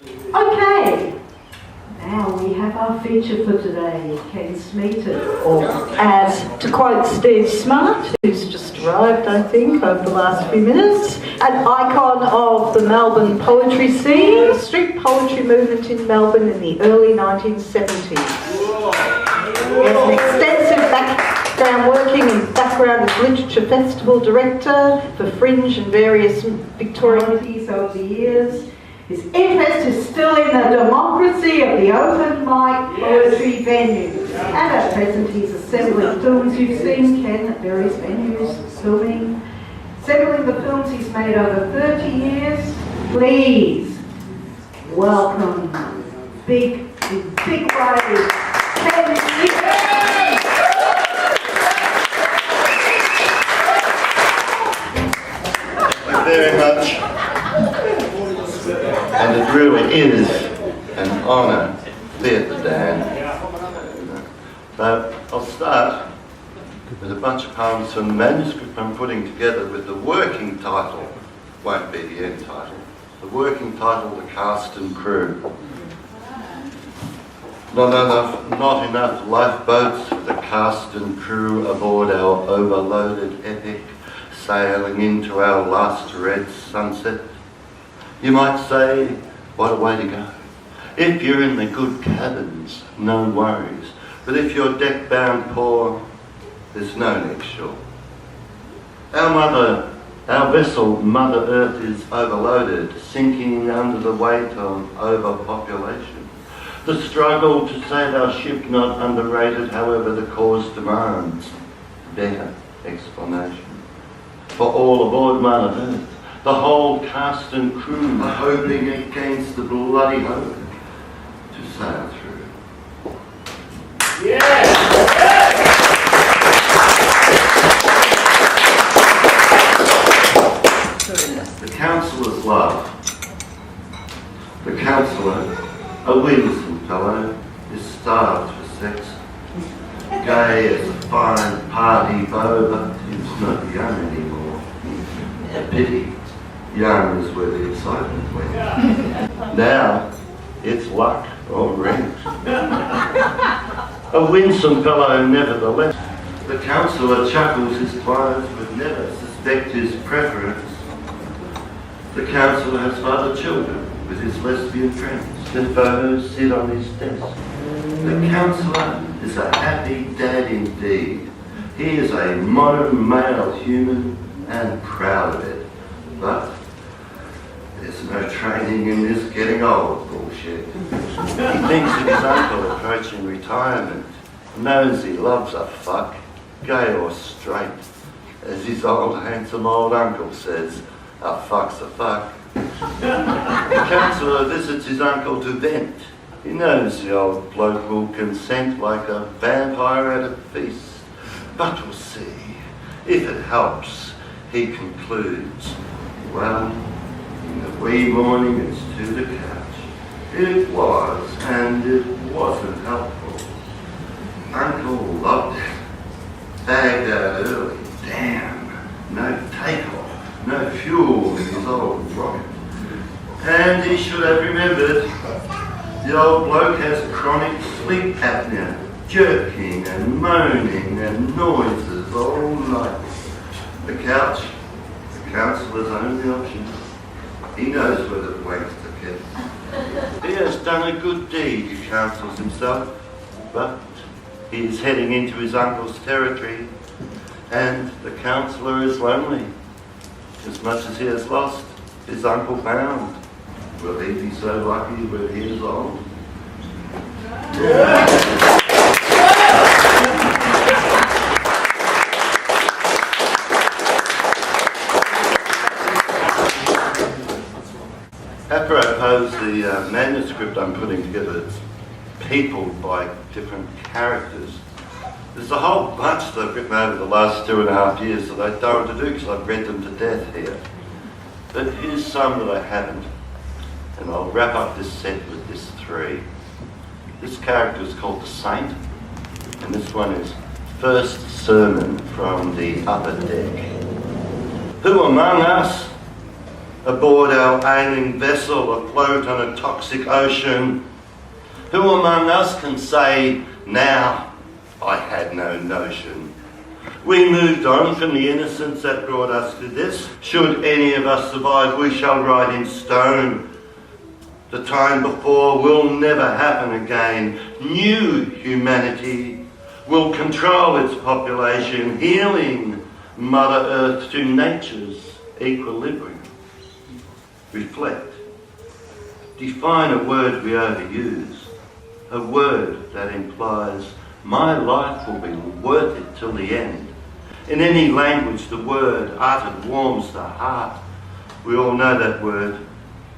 Okay, now we have our feature for today, Ken Smeaton, or as to quote Steve Smart, who's just arrived, I think, over the last few minutes, an icon of the Melbourne poetry scene, the street poetry movement in Melbourne in the early 1970s. He has an extensive background working in background as literature festival director for Fringe and various Victorian cities over the years. His interest is still in the democracy of the open mic poetry venue. And at present he's assembling films. You've seen Ken at various venues filming. Assembling the films he's made over 30 years. Please welcome big waves, Ken Smeaton. Thank you very much. And it really is an honour to be at the Dan. So I'll start with a bunch of poems from the manuscript I'm putting together with the working title, won't be the end title, the working title, The Cast and Crew. Not enough lifeboats for the cast and crew aboard our overloaded epic, sailing into our last red sunset. You might say, what a way to go. If you're in the good cabins, no worries. But if you're deck-bound poor, there's no next shore. Our vessel, Mother Earth, is overloaded, sinking under the weight of overpopulation. The struggle to save our ship not underrated, however the cause demands better explanation. For all aboard Mother Earth, the whole cast and crew are hoping against the bloody hope to sail through. Yeah! The counsellor's love. The counsellor, a winsome fellow, is starved for sex. Gay as a fine party beau, but he's not young anymore. A pity. Young is where the excitement went. Now, it's luck or rent. A winsome fellow, nevertheless. The counsellor chuckles his clients, but never suspect his preference. The counsellor has father children with his lesbian friends. The photos sit on his desk. The counsellor is a happy dad indeed. He is a modern male human and proud of it. But there's no training in this getting old bullshit. He thinks of his uncle approaching retirement, knows he loves a fuck, gay or straight. As his old handsome old uncle says, a fuck's a fuck. The counsellor visits his uncle to vent. He knows the old bloke will consent like a vampire at a feast. But we'll see. If it helps, he concludes, well, in the wee morning it's to the couch. It was, and it wasn't helpful. Uncle loved it. Bagged out early. Damn. No takeoff. No fuel in his old rocket. And he should have remembered, the old bloke has chronic sleep apnea, jerking and moaning and noises all night. The couch, the counsellor's only option. He knows where the blanks are kept. He has done a good deed, he counsels himself, but he is heading into his uncle's territory, and the counsellor is lonely. As much as he has lost, his uncle found. Will he be so lucky when he is old? Apropos the manuscript I'm putting together, it's peopled by different characters. There's a whole bunch that I've written over the last 2.5 years that I don't want to do because I've read them to death here. But here's some that I haven't. And I'll wrap up this set with this 3. This character is called the Saint, and this one is First Sermon from the Upper Deck. Who among us aboard our ailing vessel afloat on a toxic ocean. Who among us can say, now I had no notion? We moved on from the innocence that brought us to this. Should any of us survive, we shall write in stone. The time before will never happen again. New humanity will control its population, healing Mother Earth to nature's equilibrium. Reflect. Define a word we overuse. A word that implies my life will be worth it till the end. In any language, the word uttered warms the heart. We all know that word.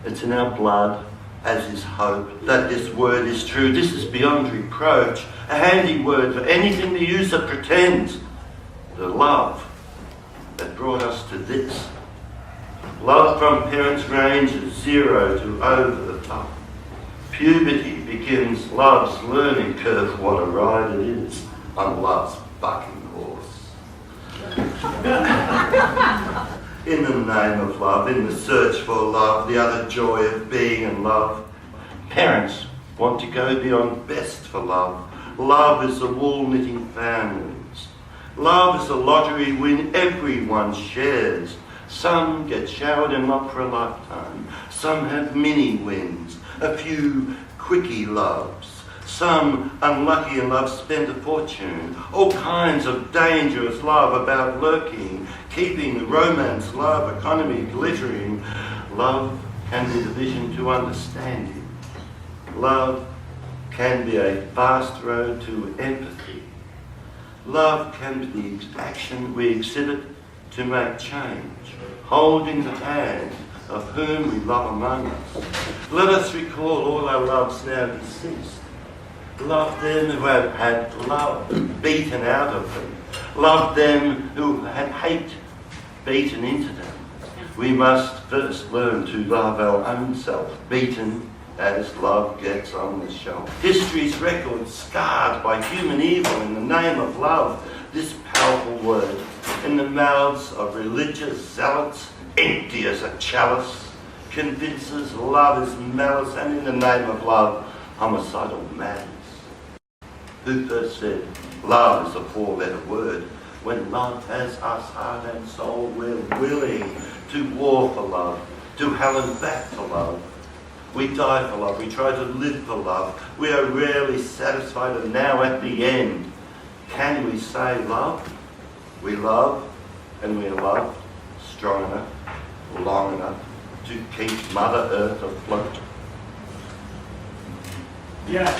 It's in our blood, as is hope, that this word is true. This is beyond reproach, a handy word for anything the user pretends. The love that brought us to this. Love from parents ranges 0 to over the top. Puberty begins love's learning curve. What a ride it is on love's bucking horse. In the name of love, in the search for love, the utter joy of being in love, parents want to go beyond best for love. Love is the wool knitting families. Love is a lottery win everyone shares. Some get showered in love for a lifetime. Some have mini wins, a few quickie loves. Some, unlucky in love, spend a fortune. All kinds of dangerous love about lurking, keeping the romance love economy glittering. Love can be the vision to understanding. Love can be a fast road to empathy. Love can be the action we exhibit to make change, holding the hand of whom we love among us. Let us recall all our loves now deceased. Love them who have had love beaten out of them. Love them who had hate beaten into them. We must first learn to love our own self, beaten as love gets on the shelf. History's record scarred by human evil in the name of love. This powerful word in the mouths of religious zealots, empty as a chalice, convinces love is malice, and in the name of love, homicidal madness. Who first said love is a four-letter word? When love has us heart and soul, we're willing to war for love, to hell and back for love. We die for love, we try to live for love. We are rarely satisfied, and now at the end, can we say love? We love, and we are loved strong enough, long enough to keep Mother Earth afloat. Yeah.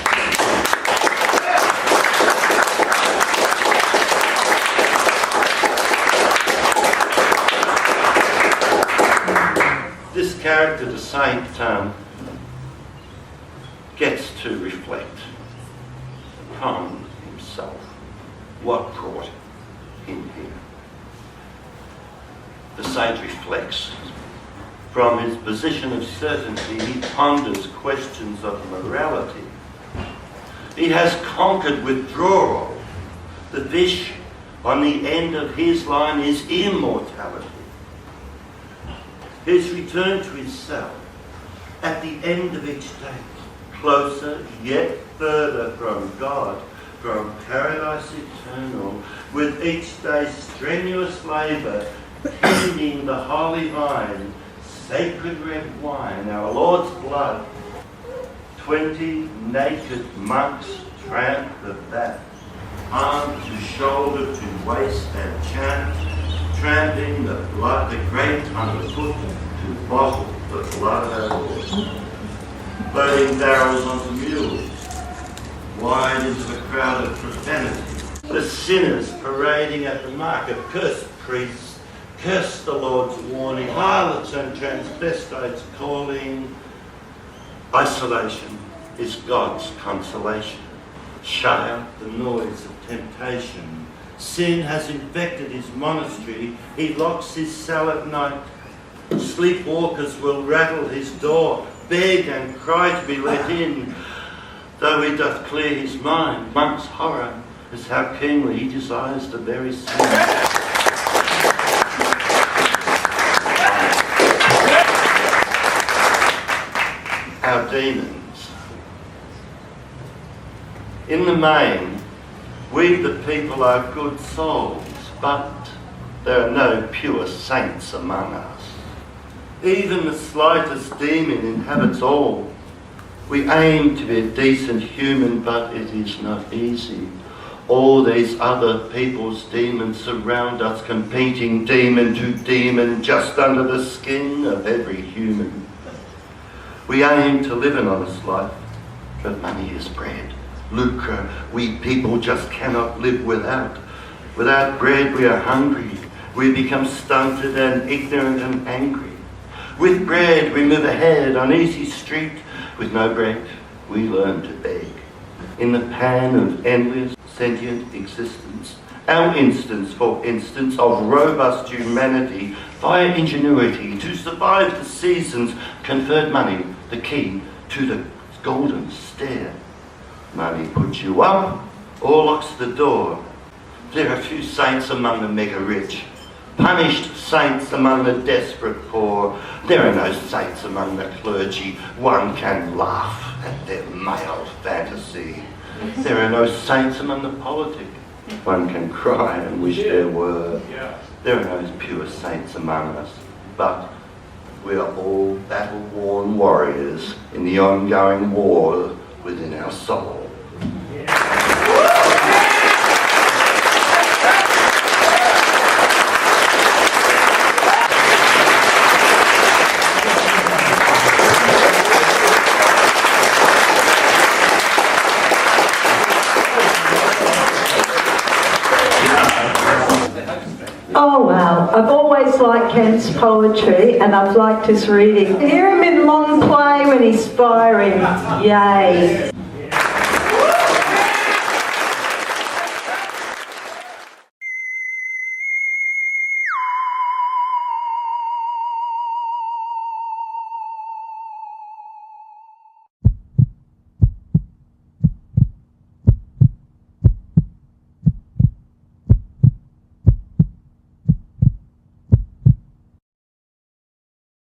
This character, the saint, gets to reflect upon himself. What brought him here? The saint reflects. From his position of certainty, he ponders questions of morality. He has conquered withdrawal. The fish on the end of his line is immortality. His return to himself at the end of each day, closer yet further from God, from paradise eternal, with each day's strenuous labour, tending the holy vine, sacred red wine, our Lord's blood. 20 naked monks tramp the vat, arm to shoulder to waist and chant, tramping the blood, the great underfoot, to bottle the blood of our Lord. Loading barrels onto mules, wide into the crowd of profanity. The sinners parading at the market, cursed priests, curse the Lord's warning, harlots and transvestites calling. Isolation is God's consolation. Shut out the noise of temptation. Sin has infected his monastery. He locks his cell at night. Sleepwalkers will rattle his door, beg and cry to be let in. Though he doth clear his mind, monk's horror is how keenly he desires the very sin. our demons. In the main, we the people are good souls, but there are no pure saints among us. Even the slightest demon inhabits all. We aim to be a decent human, but it is not easy. All these other people's demons surround us, competing demon to demon just under the skin of every human. We aim to live an honest life, but money is bread. Lucre, we people just cannot live without. Without bread we are hungry. We become stunted and ignorant and angry. With bread we move ahead on easy street. With no bread we learn to beg. In the pan of endless sentient existence, our instance, for instance, of robust humanity via ingenuity to survive the seasons conferred money, the key to the golden stair. Money puts you up or locks the door. There are few saints among the mega rich, punished saints among the desperate poor. There are no saints among the clergy. One can laugh at their male fantasy. There are no saints among the politic. One can cry and wish there were. There are no pure saints among us, but we are all battle-worn warriors in the ongoing war within our soul. Oh wow, I've always liked Kent's poetry and I've liked his reading. Hear him in long play when he's firing, yay.